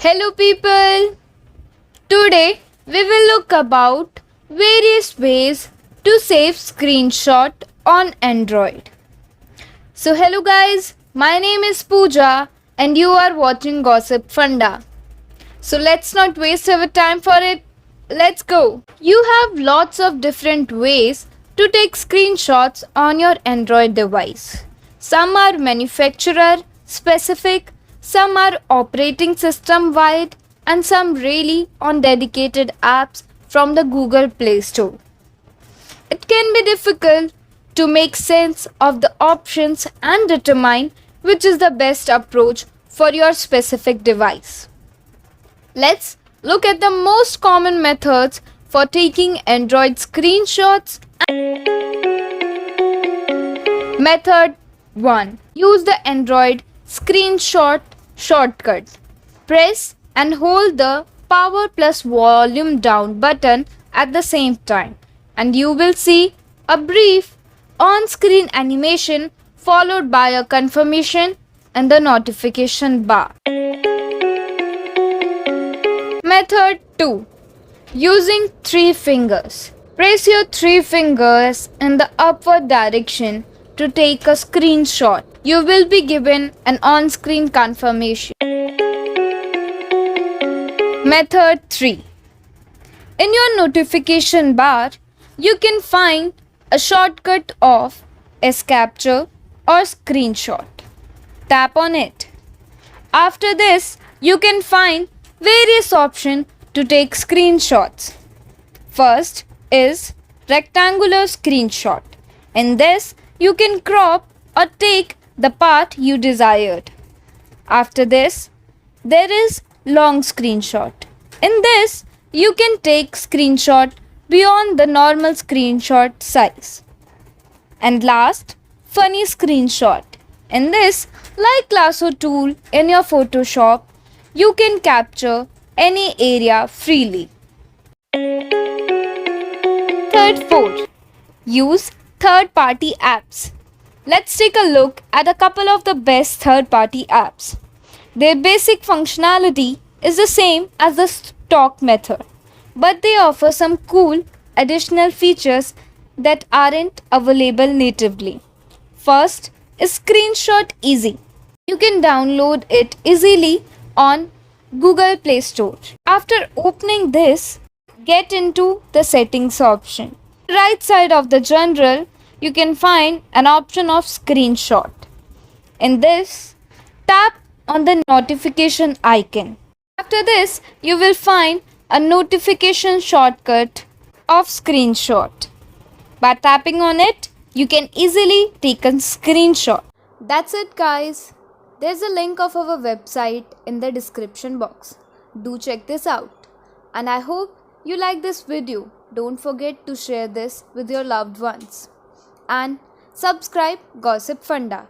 Hello people! Today we will look about various ways to save screenshot on Android. So hello guys, my name is Pooja and you are watching Gossip Funda. So let's not waste our time for it. Let's go. You have lots of different ways to take screenshots on your Android device. Some are manufacturer specific, some are operating system wide, and some really on dedicated apps from the Google Play Store. It can be difficult to make sense of the options and determine which is the best approach for your specific device. Let's look at the most common methods for taking Android screenshots. Method 1. Use the Android screenshot shortcut. Press and hold the power plus volume down button at the same time, and you will see a brief on-screen animation followed by a confirmation in the notification bar. Method 2. Using 3 fingers. Press your 3 fingers in the upward direction to take a screenshot. You will be given an on-screen confirmation. Method 3. In your notification bar, you can find a shortcut of S-Capture or Screenshot. Tap on it. After this, you can find various options to take screenshots. First is rectangular screenshot. In this, you can crop or take the part you desired. After this, there is long screenshot. In this, you can take screenshot beyond the normal screenshot size. And last, funny screenshot. In this, like lasso tool in your Photoshop, you can capture any area freely. Method 4. Use third-party apps. Let's take a look at a couple of the best third-party apps. Their basic functionality is the same as the stock method, but they offer some cool additional features that aren't available natively. First is Screenshot Easy. You can download it easily on Google Play Store. After opening this, get into the settings option. Right side of the general, you can find an option of screenshot. In this, tap on the notification icon. After this, you will find a notification shortcut of screenshot. By tapping on it, you can easily take a screenshot. That's it guys. There's a link of our website in the description box. Do check this out. And I hope you like this video. Don't forget to share this with your loved ones. And subscribe Gossip Funda.